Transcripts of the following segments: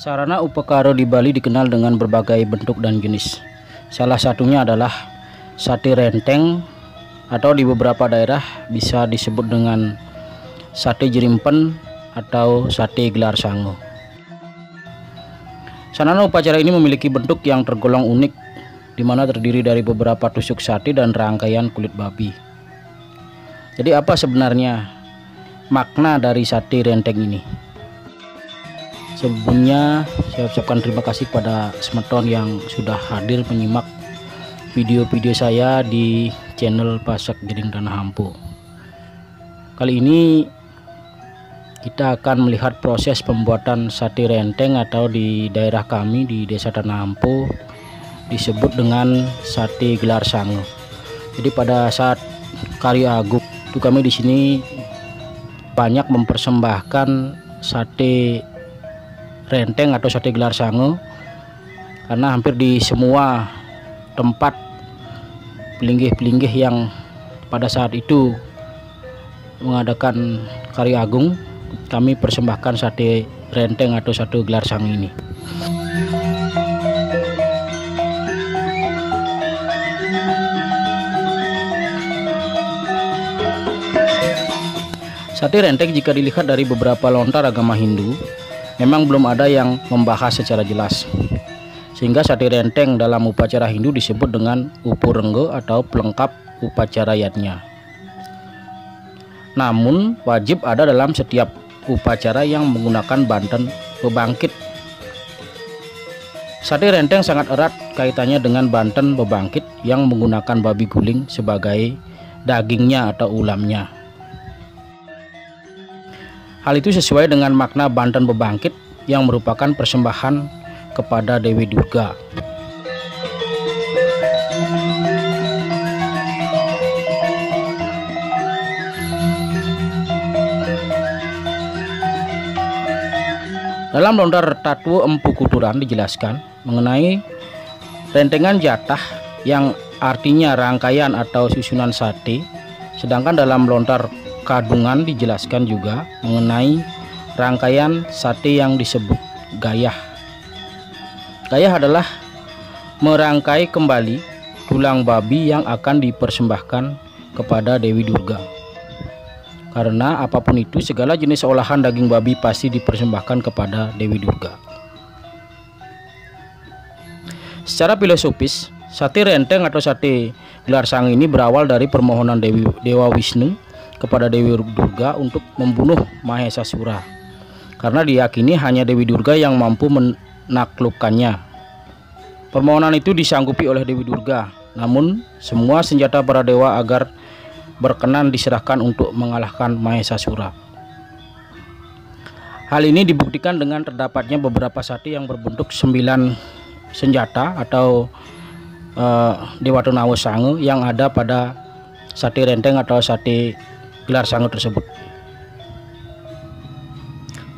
Sarana upekaro di Bali dikenal dengan berbagai bentuk dan jenis. Salah satunya adalah sate renteng atau di beberapa daerah bisa disebut dengan sate jerimpen atau sate gelar sango. Sarana upacara ini memiliki bentuk yang tergolong unik, di mana terdiri dari beberapa tusuk sate dan rangkaian kulit babi. Jadi apa sebenarnya makna dari sate renteng ini? Sebelumnya saya ucapkan terima kasih kepada semeton yang sudah hadir menyimak video-video saya di channel Pasak Giring Tanah Ampo. Kali ini kita akan melihat proses pembuatan sate renteng atau di daerah kami di Desa Tanah Ampo disebut dengan sate gelar sango. Jadi pada saat Karya Agung itu kami di sini banyak mempersembahkan sate renteng atau sate gelar sango, karena hampir di semua tempat pelinggih-pelinggih yang pada saat itu mengadakan Karya Agung, kami persembahkan sate renteng atau sate gelar sango ini. Sate renteng jika dilihat dari beberapa lontar agama Hindu, memang belum ada yang membahas secara jelas, sehingga sate renteng dalam upacara Hindu disebut dengan upurenggo atau pelengkap upacara yatnya. Namun wajib ada dalam setiap upacara yang menggunakan banten bebangkit. Sate renteng sangat erat kaitannya dengan banten bebangkit yang menggunakan babi guling sebagai dagingnya atau ulamnya. Hal itu sesuai dengan makna banten bebangkit yang merupakan persembahan kepada Dewi Durga. Dalam lontar Tatwa Empu Kuturan dijelaskan mengenai rentengan jatah yang artinya rangkaian atau susunan sate, sedangkan dalam lontar Kadungan dijelaskan juga mengenai rangkaian sate yang disebut gayah. Gayah adalah merangkai kembali tulang babi yang akan dipersembahkan kepada Dewi Durga. Karena apapun itu, segala jenis olahan daging babi pasti dipersembahkan kepada Dewi Durga. Secara filosofis, sate renteng atau sate gelar sango ini berawal dari permohonan Dewa Wisnu kepada Dewi Durga untuk membunuh Mahesasura, karena diyakini hanya Dewi Durga yang mampu menaklukkannya. Permohonan itu disanggupi oleh Dewi Durga, namun semua senjata para dewa agar berkenan diserahkan untuk mengalahkan Mahesasura. Hal ini dibuktikan dengan terdapatnya beberapa sate yang berbentuk 9 senjata atau Dewata Nawa Sango yang ada pada sate renteng atau sate gelar sango tersebut.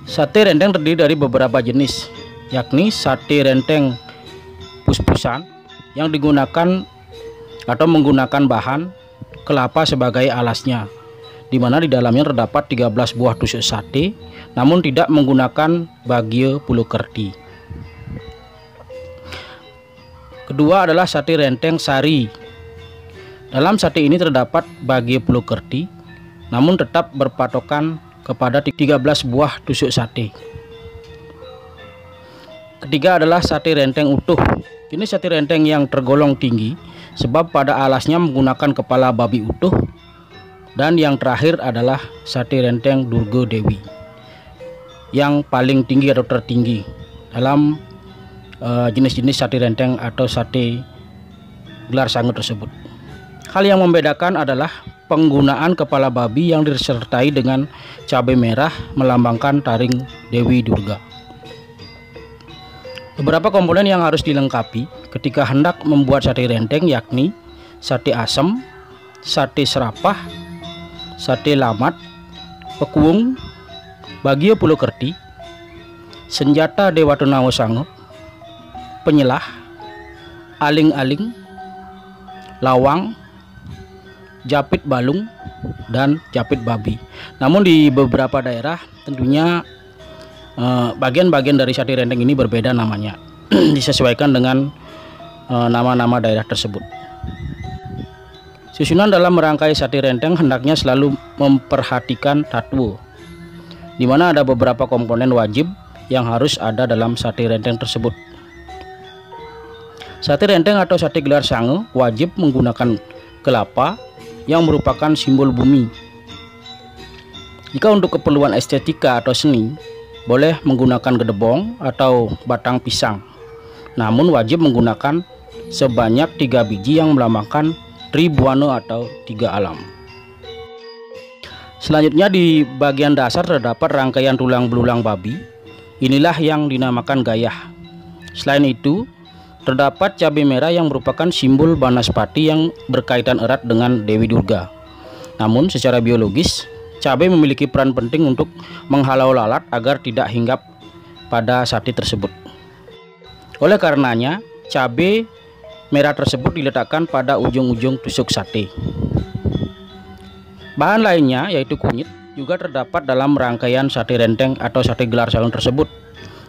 Sate renteng terdiri dari beberapa jenis, yakni sate renteng pus-pusan yang digunakan atau menggunakan bahan kelapa sebagai alasnya, di mana di dalamnya terdapat 13 buah tusuk sate, namun tidak menggunakan bagia pulukerti. Kedua adalah sate renteng sari. Dalam sate ini terdapat bagia pulukerti, namun tetap berpatokan kepada 13 buah tusuk sate. Ketiga adalah sate renteng utuh. Ini sate renteng yang tergolong tinggi sebab pada alasnya menggunakan kepala babi utuh. Dan yang terakhir adalah sate renteng Durga Dewi, yang paling tinggi atau tertinggi dalam jenis-jenis sate renteng atau sate gelar sango tersebut. Hal yang membedakan adalah penggunaan kepala babi yang disertai dengan cabai merah melambangkan taring Dewi Durga. Beberapa komponen yang harus dilengkapi ketika hendak membuat sate renteng yakni sate asem, sate serapah, sate lamat, pekuung, bagia pulukerti, senjata Dewata Nawa Sango, penyelah, aling-aling, lawang, japit balung, dan japit babi. Namun di beberapa daerah tentunya bagian-bagian dari sate renteng ini berbeda namanya, disesuaikan dengan nama-nama daerah tersebut. Susunan dalam merangkai sate renteng hendaknya selalu memperhatikan tatwo, di mana ada beberapa komponen wajib yang harus ada dalam sate renteng tersebut. Sate renteng atau sate gelar sange wajib menggunakan kelapa yang merupakan simbol bumi. Jika untuk keperluan estetika atau seni, boleh menggunakan gedebong atau batang pisang. Namun wajib menggunakan sebanyak 3 biji yang melambangkan Tribuana atau 3 alam. Selanjutnya di bagian dasar terdapat rangkaian tulang belulang babi. Inilah yang dinamakan gayah. Selain itu, terdapat cabai merah yang merupakan simbol Banaspati yang berkaitan erat dengan Dewi Durga. Namun secara biologis, cabai memiliki peran penting untuk menghalau lalat agar tidak hinggap pada sate tersebut. Oleh karenanya, cabai merah tersebut diletakkan pada ujung-ujung tusuk sate. Bahan lainnya yaitu kunyit juga terdapat dalam rangkaian sate renteng atau sate gelar sange tersebut,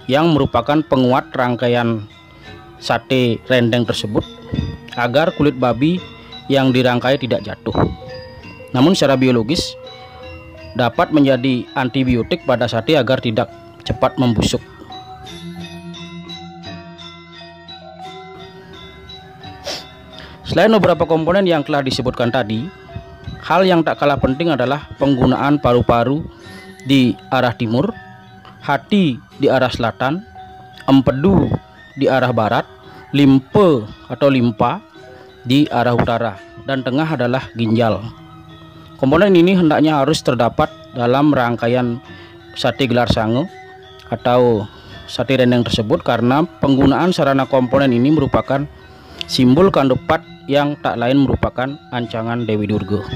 yang merupakan penguat rangkaian sate renteng tersebut agar kulit babi yang dirangkai tidak jatuh. Namun secara biologis dapat menjadi antibiotik pada sate agar tidak cepat membusuk. Selain beberapa komponen yang telah disebutkan tadi, hal yang tak kalah penting adalah penggunaan paru-paru di arah timur, hati di arah selatan, empedu di arah barat, limpe atau limpa di arah utara, dan tengah adalah ginjal. Komponen ini hendaknya harus terdapat dalam rangkaian sate gelar sange atau sate renteng tersebut, karena penggunaan sarana komponen ini merupakan simbol kandepat yang tak lain merupakan ancangan Dewi Durga.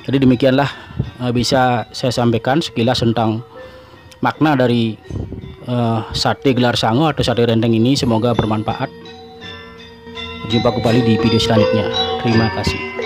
Jadi demikianlah bisa saya sampaikan sekilas tentang makna dari sate gelar sange atau sate renteng ini. Semoga bermanfaat. Jumpa kembali di video selanjutnya. Terima kasih.